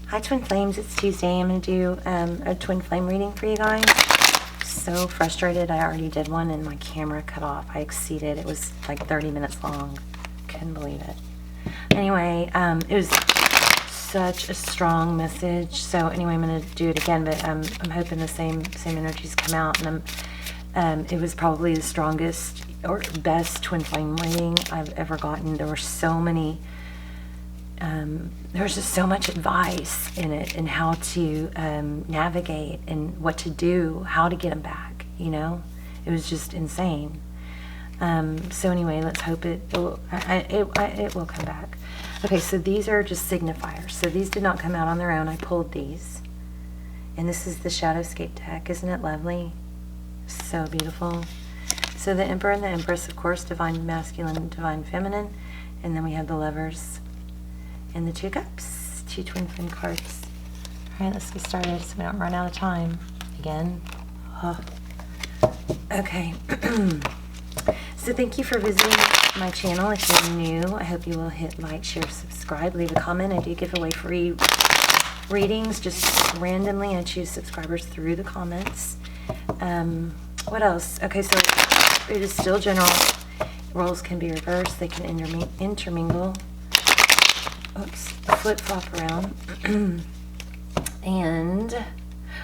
Hi Twin Flames, it's Tuesday. I'm going to do a Twin Flame reading for you guys. So frustrated, I already did one and my camera cut off. I exceeded, it was like 30 minutes long. Couldn't believe it. Anyway, it was such a strong message. So anyway, I'm going to do it again, but I'm hoping the same energies come out. And it was probably the strongest or best Twin Flame reading I've ever gotten. There were so many... there's just so much advice in it and how to navigate and what to do, how to get them back, you know. It was just insane. So anyway, let's hope it will come back. Okay, so these are just signifiers. So these did not come out on their own. I pulled these. And this is the Shadowscape deck. Isn't it lovely? So beautiful. So the Emperor and the Empress, of course, Divine Masculine and Divine Feminine. And then we have the Lovers. And the Two Cups, 2 Twin Flame cards. All right, let's get started so we don't run out of time again. Oh. Okay. So thank you for visiting my channel. If you're new, I hope you will hit like, share, subscribe, leave a comment. I do give away free readings just randomly. I choose subscribers through the comments. What else? Okay, so it is still general. Roles can be reversed. They can intermingle. Oops, flip-flop around. And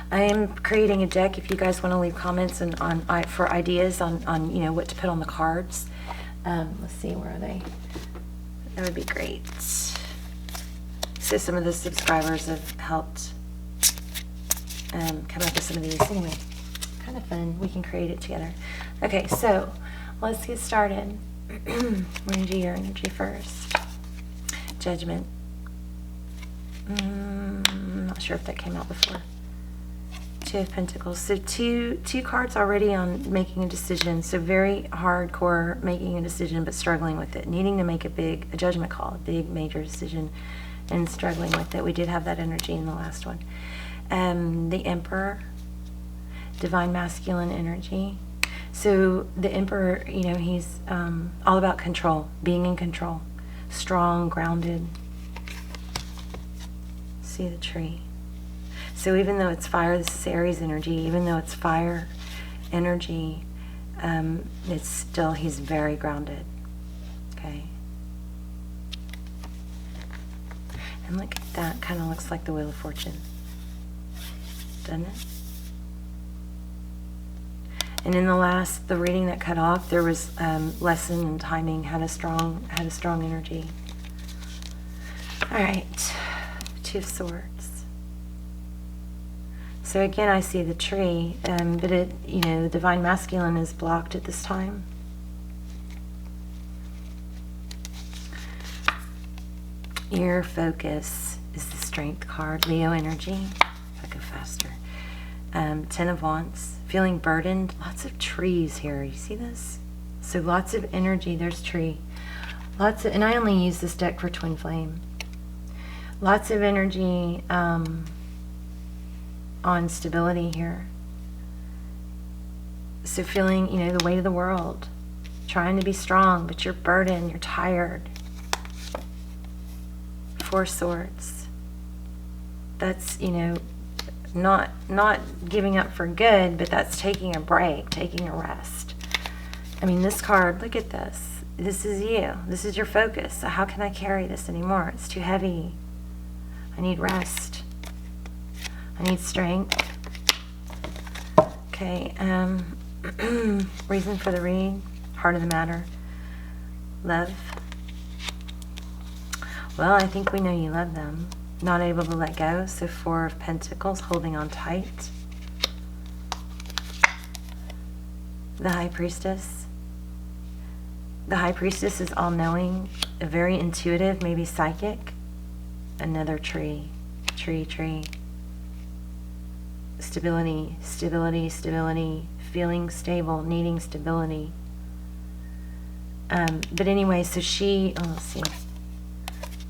I am creating a deck if you guys want to leave comments and for ideas on you know what to put on the cards. Let's see, where are they? That would be great. So some of the subscribers have helped come up with some of these. Anyway, kind of fun. We can create it together. Okay, so let's get started. We're going to do your energy first. Judgment. I'm not sure if that came out before. 2 of Pentacles. So two cards already on making a decision. So very hardcore making a decision, but struggling with it. Needing to make a judgment call, a big major decision, and struggling with it. We did have that energy in the last one. The Emperor, Divine Masculine energy. So the Emperor, you know, he's all about control, being in control. Strong, grounded. See the tree. So even though it's fire, this is Aries energy, even though it's fire energy, it's still, he's very grounded. Okay. And look at that, kind of looks like the Wheel of Fortune. Doesn't it? And in the reading that cut off, there was lesson and timing, had a strong energy. All right, 2 of Swords. So again, I see the tree, but it, you know, the Divine Masculine is blocked at this time. Your focus is the Strength card, Leo energy. If I go faster. 10 of Wands. Feeling burdened. Lots of trees here. You see this? So lots of energy. There's tree. And I only use this deck for Twin Flame. Lots of energy on stability here. So feeling, you know, the weight of the world. Trying to be strong, but you're burdened. You're tired. 4 Swords. That's, you know, not giving up for good, but that's taking a break, taking a rest. I mean, this card, look at this. This is you. This is your focus. So how can I carry this anymore? It's too heavy. I need rest. I need strength. Okay, reason for the read, heart of the matter. Love. Well, I think we know you love them. Not able to let go, so 4 of Pentacles, holding on tight. The High Priestess. The High Priestess is all-knowing, very intuitive, maybe psychic. Another tree. Tree. Stability, stability, stability. Feeling stable, needing stability. But anyway, so she, let's see.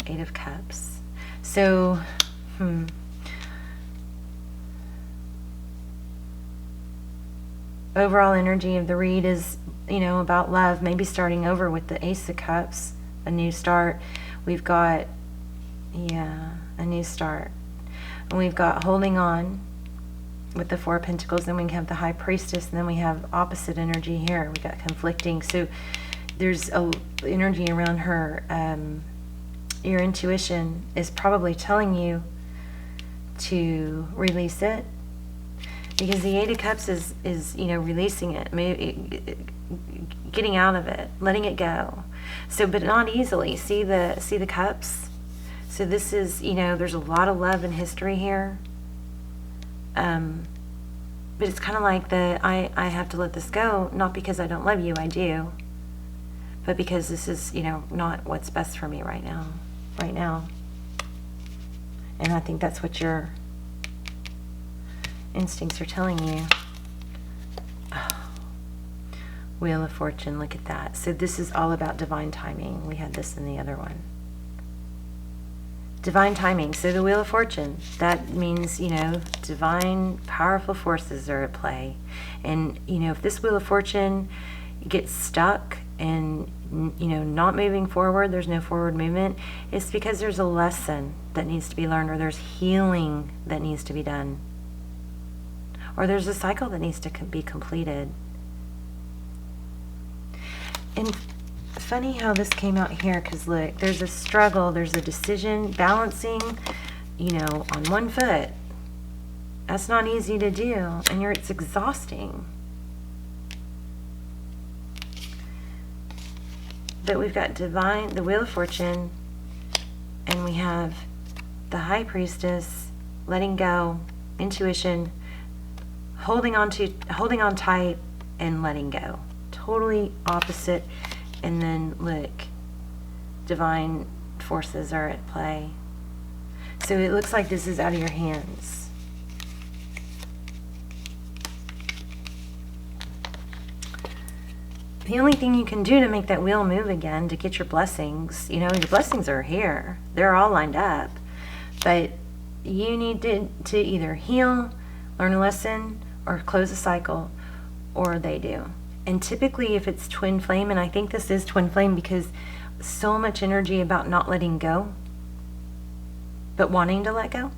8 of Cups. So, overall energy of the read is, you know, about love, maybe starting over with the Ace of Cups, a new start. We've got, yeah, a new start. And we've got holding on with the Four of Pentacles. Then we have the High Priestess, and then we have opposite energy here. We got conflicting. So there's a energy around her. Your intuition is probably telling you to release it, because the Eight of Cups is releasing it, getting out of it, letting it go. So, but not easily. See the cups. So this is, there's a lot of love and history here. But it's kind of like I have to let this go, not because I don't love you, I do, but because this is, not what's best for me right now. And I think that's what your instincts are telling you. Oh. Wheel of Fortune, look at that. So this is all about divine timing. We had this in the other one. Divine timing. So the Wheel of Fortune, that means, divine, powerful forces are at play. And, if this Wheel of Fortune gets stuck and, not moving forward, there's no forward movement, it's because there's a lesson that needs to be learned, or there's healing that needs to be done, or there's a cycle that needs to be completed. And funny how this came out here, because look, there's a struggle, there's a decision, balancing, on one foot. That's not easy to do, and it's exhausting. But we've got the Wheel of Fortune, and we have the High Priestess, letting go, intuition, holding on tight, and letting go. Totally opposite. And then look, divine forces are at play. So it looks like this is out of your hands. The only thing you can do to make that wheel move again, to get your blessings, your blessings are here. They're all lined up. But you need to either heal, learn a lesson, or close a cycle, or they do. And typically if it's twin flame, and I think this is twin flame because so much energy about not letting go, but wanting to let go,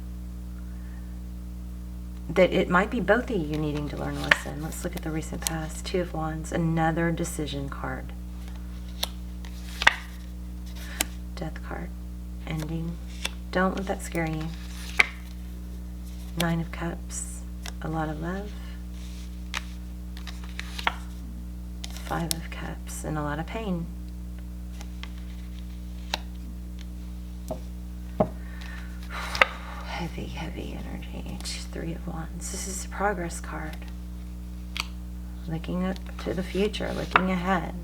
that it might be both of you needing to learn a lesson. Let's look at the recent past. Two of Wands, another decision card. Death card, ending. Don't let that scare you. Nine of Cups, a lot of love. Five of Cups, and a lot of pain. Heavy energy. Three of Wands. This is a progress card. Looking up to the future, looking ahead.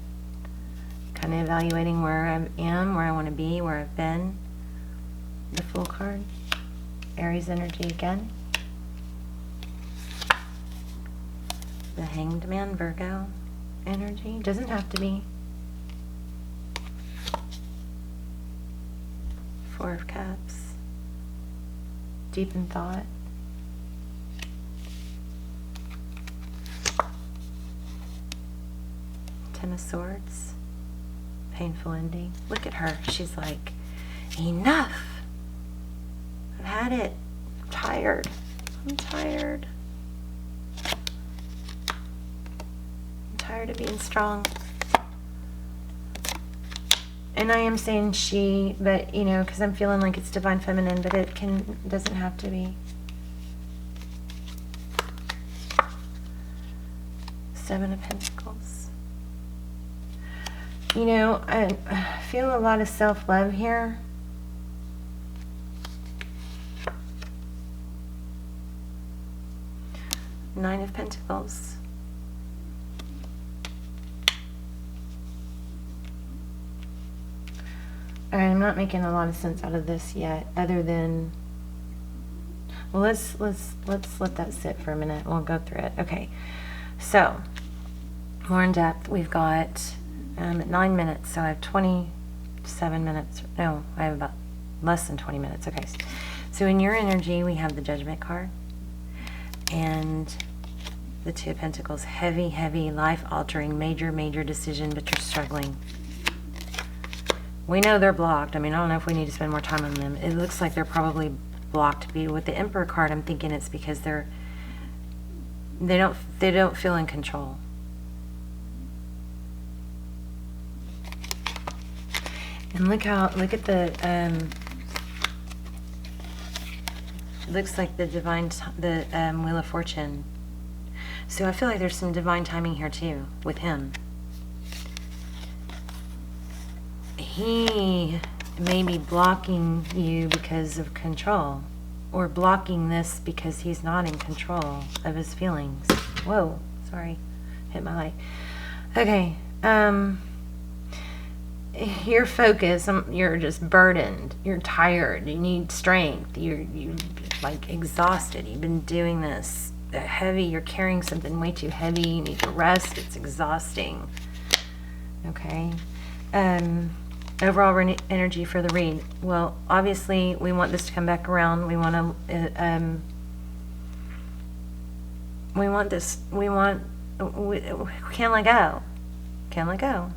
Kind of evaluating where I am, where I want to be, where I've been. The Fool card. Aries energy again. The Hanged Man, Virgo energy. Doesn't have to be. Four of Cups. Deep in thought. Ten of Swords. Painful ending. Look at her. She's like, enough. I've had it. I'm tired. I'm tired. I'm tired of being strong. And I am saying she, but because I'm feeling like it's divine feminine, but it doesn't have to be. Seven of Pentacles. I feel a lot of self-love here. Nine of Pentacles. I'm not making a lot of sense out of this yet, other than, well, let's let that sit for a minute. We'll go through it. Okay, so more in depth. We've got at 9 minutes, so I have 27 minutes. No, I have about less than 20 minutes. Okay, so in your energy, we have the Judgment card and the Two of Pentacles. Heavy, life-altering, major decision, but you're struggling. We know they're blocked. I mean, I don't know if we need to spend more time on them. It looks like they're probably blocked. But with the Emperor card, I'm thinking it's because they don't feel in control. And look at the looks like the Wheel of Fortune. So I feel like there's some divine timing here too with him. He may be blocking you because of control, or blocking this because he's not in control of his feelings. Whoa, sorry, hit my light. Okay, you're focused, you're just burdened, you're tired, you need strength, you're like exhausted, you've been doing this heavy, you're carrying something way too heavy, you need to rest, it's exhausting. Okay, overall energy for the read. Well, obviously we want this to come back around. We want to we can't let go. Can't let go.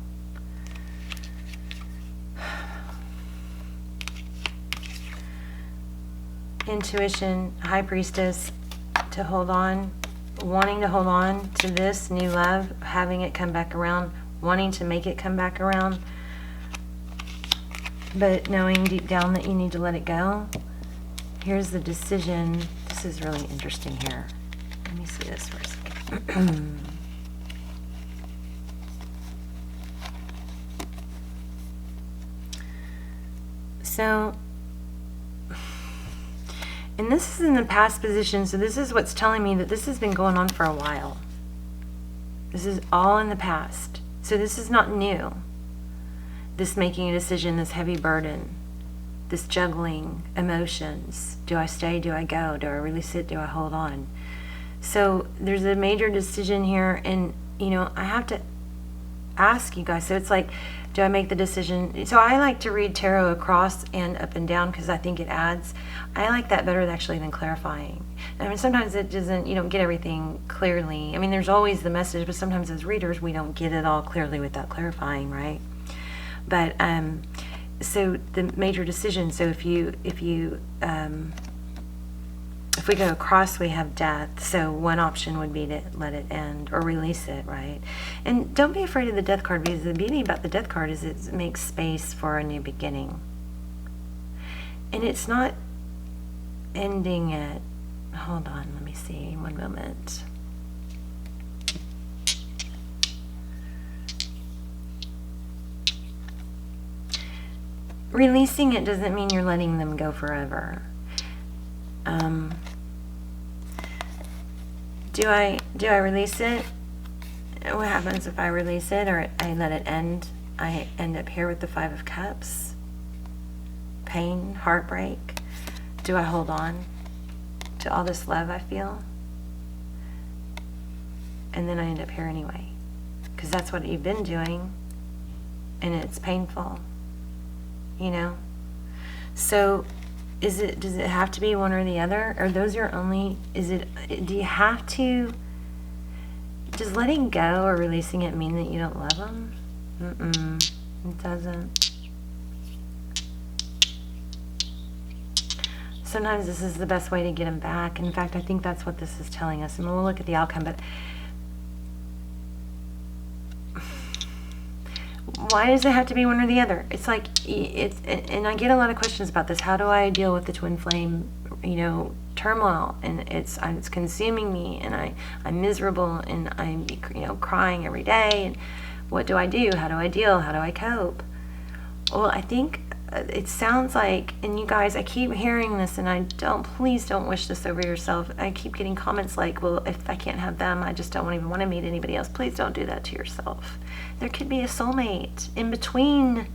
Intuition, High Priestess, to hold on, wanting to hold on to this new love, having it come back around, wanting to make it come back around, but knowing deep down that you need to let it go. Here's the decision. This is really interesting here. Let me see this for a second. So, and this is in the past position, so this is what's telling me that this has been going on for a while. This is all in the past. So this is not new. This making a decision, this heavy burden, this juggling emotions. Do I stay? Do I go? Do I release it? Do I hold on? So there's a major decision here, and you know, I have to ask you guys. So it's like, do I make the decision? So I like to read tarot across and up and down because I think it adds. I like that better actually than clarifying. I mean, sometimes it doesn't, you don't get everything clearly. I mean, there's always the message, but sometimes as readers, we don't get it all clearly without clarifying, right? But so the major decision. So if we go across, we have death. So one option would be to let it end or release it, right? And don't be afraid of the death card, because the beauty about the death card is it makes space for a new beginning. And it's not ending it. Hold on, let me see, one moment. Releasing it doesn't mean you're letting them go forever. Do I release it? What happens if I release it or I let it end? I end up here with the Five of Cups. Pain, heartbreak. Do I hold on to all this love I feel? And then I end up here anyway, because that's what you've been doing, and it's painful, you know? So does it have to be one or the other? Or those your only, do you have to, does letting go or releasing it mean that you don't love them? It doesn't. Sometimes this is the best way to get them back. In fact, I think that's what this is telling us. And we'll look at the outcome, but why does it have to be one or the other? It's like, and I get a lot of questions about this. How do I deal with the twin flame, you know, turmoil? And it's consuming me, and I'm miserable, and I'm, you know, crying every day. And what do I do? How do I deal? How do I cope? Well, I think it sounds like, and you guys, I keep hearing this, and please don't wish this over yourself. I keep getting comments like, well, if I can't have them, I just don't even want to meet anybody else. Please don't do that to yourself. There could be a soulmate in between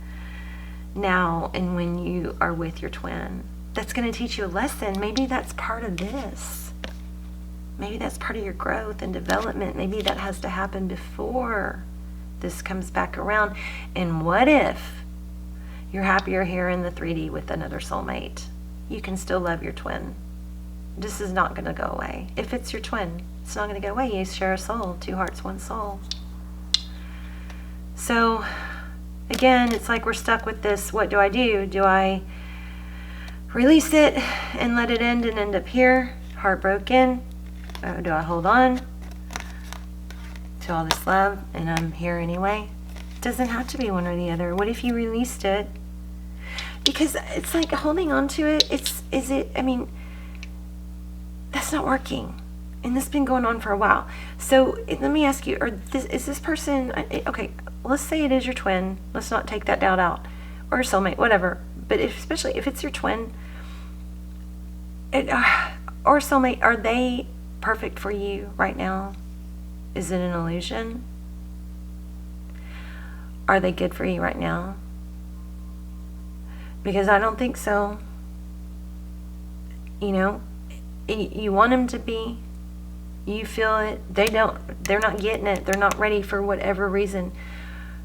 now and when you are with your twin that's going to teach you a lesson. Maybe that's part of this. Maybe that's part of your growth and development. Maybe that has to happen before this comes back around. And what if you're happier here in the 3D with another soulmate? You can still love your twin. This is not going to go away. If it's your twin, it's not going to go away. You share a soul, two hearts, one soul. So again, it's like we're stuck with this. What do I do? Do I release it and let it end and end up here, heartbroken. Or do I hold on to all this love and I'm here anyway? It doesn't have to be one or the other. What if you released it? Because it's like holding on to it, that's not working. And this has been going on for a while. So let me ask you, is this person, okay, let's say it is your twin. Let's not take that doubt out. Or a soulmate, whatever. But especially if it's your twin or soulmate, are they perfect for you right now? Is it an illusion? Are they good for you right now? Because I don't think so. You know, you want them to be. You feel it. They're not getting it. They're not ready for whatever reason.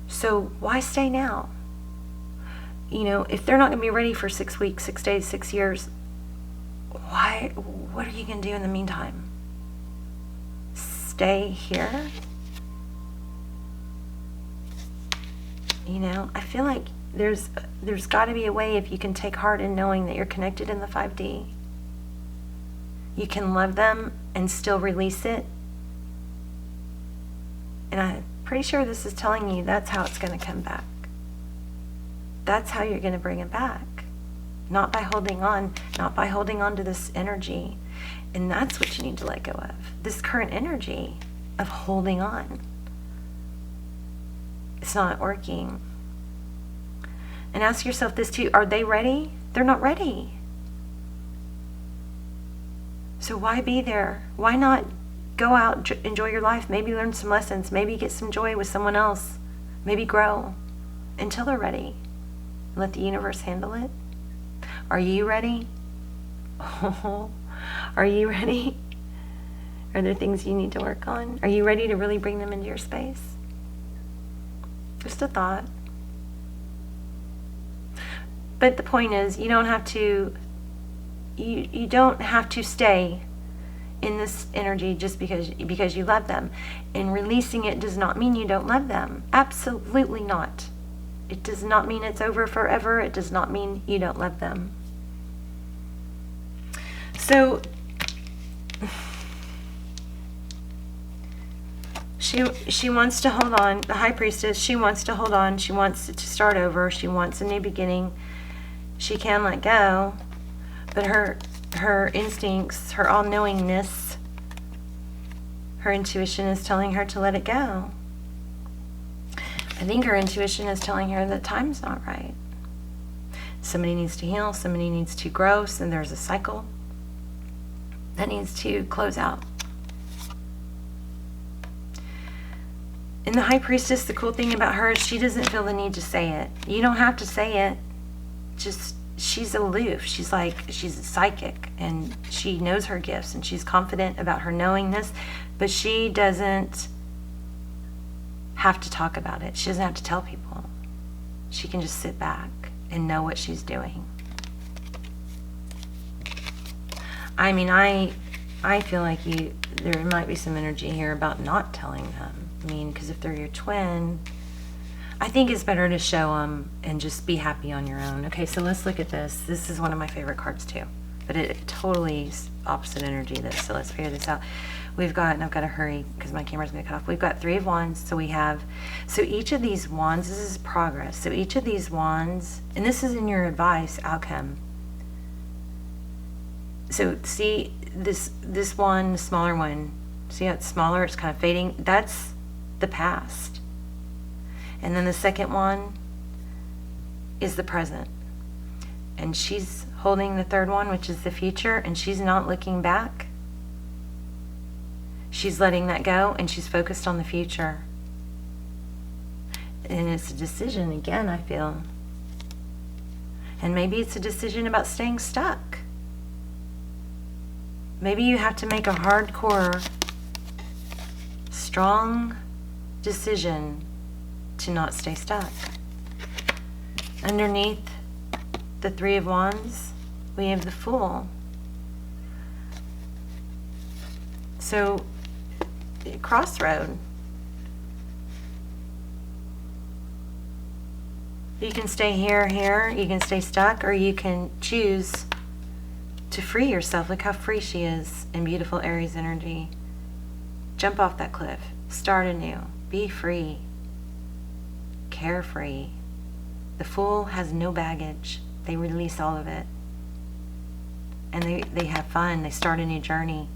So why stay now? You know, if they're not going to be ready for 6 weeks, 6 days, 6 years, what are you going to do in the meantime? Stay here? You know, I feel like there's got to be a way, if you can take heart in knowing that you're connected in the 5D. You can love them and still release it. And I'm pretty sure this is telling you that's how it's going to come back. That's how you're going to bring it back. Not by holding on, not by holding on to this energy. And that's what you need to let go of. This current energy of holding on. It's not working. And ask yourself this too, are they ready? They're not ready. So why be there? Why not go out, enjoy your life, maybe learn some lessons, maybe get some joy with someone else, maybe grow until they're ready. Let the universe handle it. Are you ready? Oh, are you ready? Are there things you need to work on? Are you ready to really bring them into your space? Just a thought. But the point is, you don't have to stay in this energy just because you love them. And releasing it does not mean you don't love them. Absolutely not. It does not mean it's over forever. It does not mean you don't love them. So she wants to hold on. The High Priestess, she wants to hold on. She wants it to start over. She wants a new beginning. She can let go, but her instincts, her all-knowingness, her intuition is telling her to let it go. I think her intuition is telling her that time's not right. Somebody needs to heal, somebody needs to grow, and there's a cycle that needs to close out. And the High Priestess, the cool thing about her is she doesn't feel the need to say it. You don't have to say it. Just, she's aloof. She's psychic, and she knows her gifts, and she's confident about her knowingness, but she doesn't have to talk about it. She doesn't have to tell people. She can just sit back and know what she's doing. I mean, I feel like there might be some energy here about not telling them. I mean, because if they're your twin, I think it's better to show them and just be happy on your own. Okay, so let's look at this. This is one of my favorite cards too, but it totally is opposite energy. So let's figure this out. We've got, and I've got to hurry because my camera's going to cut off. We've got 3 of Wands. So so each of these wands, this is progress. So each of these wands, and this is in your advice outcome. So see this one, the smaller one, see how it's smaller, it's kind of fading. That's the past. And then the second one is the present. And she's holding the third one, which is the future, and she's not looking back. She's letting that go, and she's focused on the future. And it's a decision, again, I feel. And maybe it's a decision about staying stuck. Maybe you have to make a hardcore, strong decision to not stay stuck. Underneath the 3 of Wands, we have the Fool. So, crossroad. You can stay here, you can stay stuck, or you can choose to free yourself. Look how free she is in beautiful Aries energy. Jump off that cliff. Start anew. Be free. Carefree. The Fool has no baggage. They release all of it. And they have fun. They start a new journey.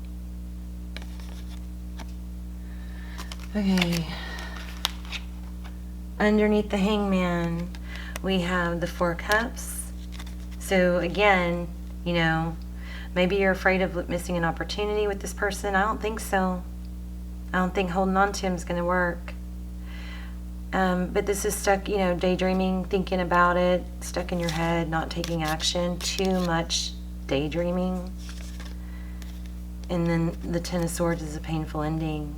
Okay. Underneath the Hangman, we have the Four Cups. So again, you know, maybe you're afraid of missing an opportunity with this person. I don't think so. I don't think holding on to him is going to work. But this is stuck, you know, daydreaming, thinking about it, stuck in your head, not taking action, too much daydreaming. And then the Ten of Swords is a painful ending.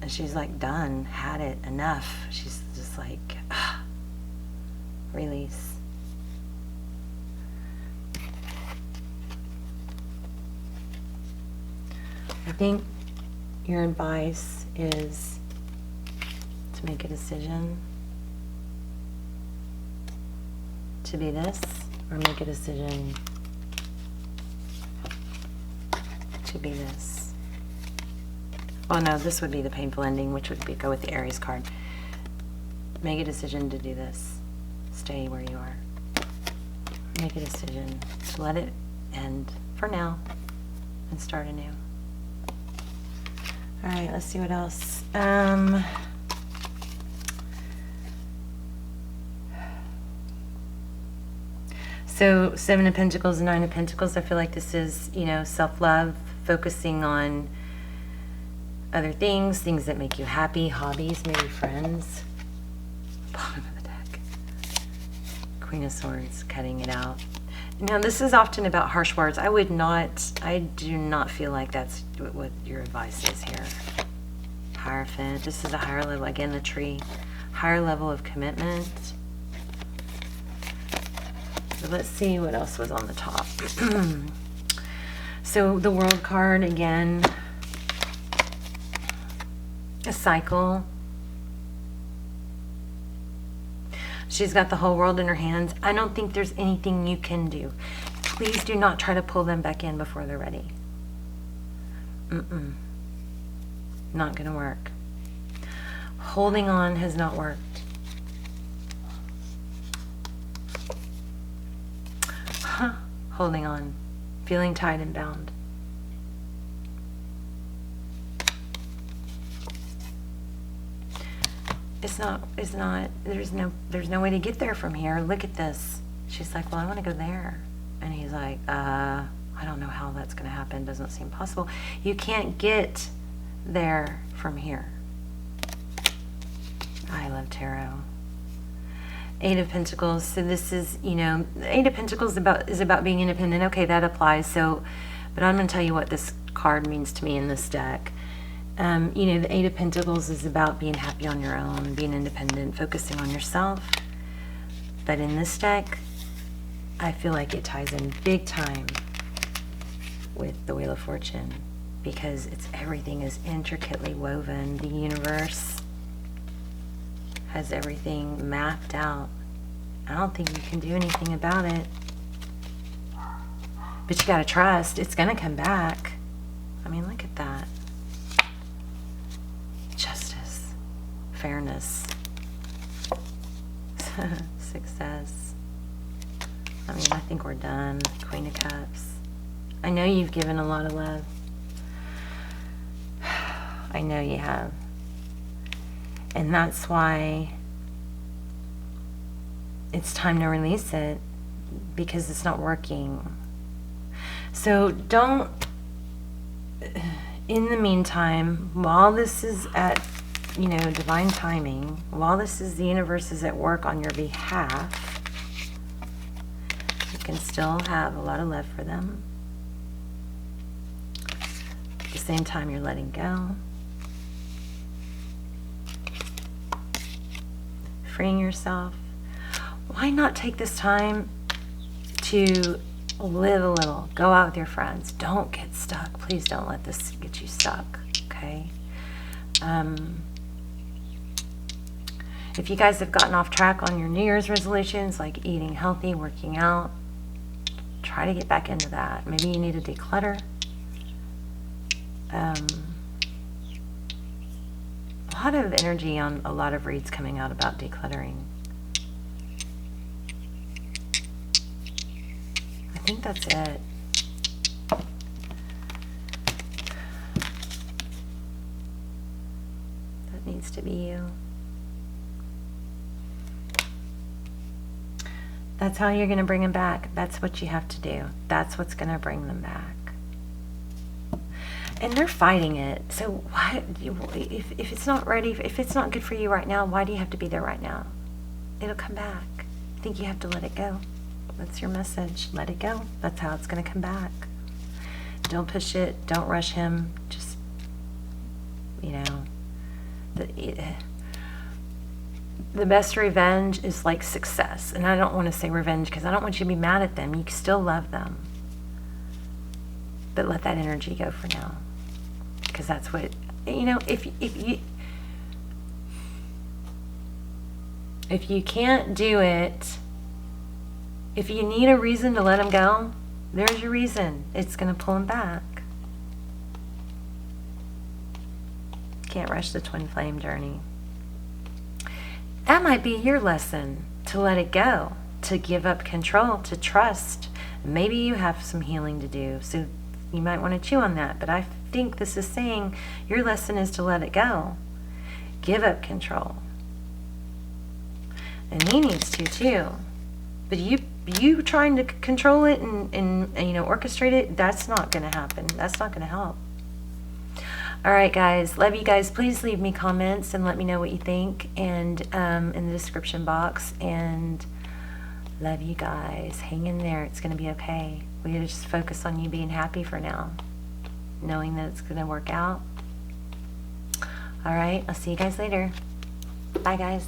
And she's like, done, had it, enough. She's just like, release. I think your advice is to make a decision to be this, or make a decision to be this. Oh no, this would be the painful ending, which would go with the Aries card. Make a decision to do this. Stay where you are. Make a decision to let it end for now and start anew. All right, let's see what else. So Seven of Pentacles, Nine of Pentacles. I feel like this is, you know, self-love, focusing on other things, things that make you happy, hobbies, maybe friends. Bottom of the deck. Queen of Swords, cutting it out. Now, this is often about harsh words. I do not feel like that's what your advice is here. Hierophant. This is a higher level, again, the tree. Higher level of commitment. So let's see what else was on the top. So the World card, again. A cycle. She's got the whole world in her hands. I don't think there's anything you can do. Please do not try to pull them back in before they're ready. Not going to work. Holding on has not worked. Holding on. Feeling tied and bound. It's not, there's no way to get there from here. Look at this. She's like, well, I want to go there. And he's like, I don't know how that's going to happen. Doesn't seem possible. You can't get there from here. I love tarot. Eight of Pentacles. So this is, you know, the Eight of Pentacles is about being independent. Okay, that applies. So, but I'm going to tell you what this card means to me in this deck. You know, the Eight of Pentacles is about being happy on your own, being independent, focusing on yourself. But in this deck, I feel like it ties in big time with the Wheel of Fortune, because everything is intricately woven. The universe has everything mapped out. I don't think you can do anything about it. But you got to trust. It's going to come back. I mean, look at that. Justice. Fairness. Success. I mean, I think we're done. Queen of Cups. I know you've given a lot of love. I know you have. And that's why it's time to release it, because it's not working. So don't, in the meantime, while this is at, you know, divine timing, while this is, the universe is at work on your behalf, you can still have a lot of love for them. At the same time, you're letting go. Freeing yourself. Why not take this time to live a little? Go out with your friends. Don't get stuck. Please don't let this get you stuck, okay? If you guys have gotten off track on your New Year's resolutions, like eating healthy, working out, Try to get back into that. Maybe you need to declutter. A lot of energy on a lot of reads coming out about decluttering. I think that's it. That needs to be you. That's how you're going to bring them back. That's what you have to do. That's what's going to bring them back. And they're fighting it. So why, if it's not ready, if it's not good for you right now, why do you have to be there right now? It'll come back. I think you have to let it go. That's your message. Let it go. That's how it's going to come back. Don't push it. Don't rush him. Just, you know, the best revenge is like success. And I don't want to say revenge because I don't want you to be mad at them. You can still love them. But let that energy go for now. Because that's what, you know, if you can't do it, if you need a reason to let them go, there's your reason. It's going to pull them back. Can't rush the twin flame journey. That might be your lesson, to let it go, to give up control, to trust. Maybe you have some healing to do, so you might want to chew on that. But I think this is saying your lesson is to let it go. Give up control. And he needs to too. But you trying to control it and you know, orchestrate it, that's not going to happen. That's not going to help. All right, guys. Love you guys. Please leave me comments and let me know what you think, and in the description box. And love you guys. Hang in there. It's going to be okay. We got to just focus on you being happy for now, knowing that it's going to work out. All right. I'll see you guys later. Bye, guys.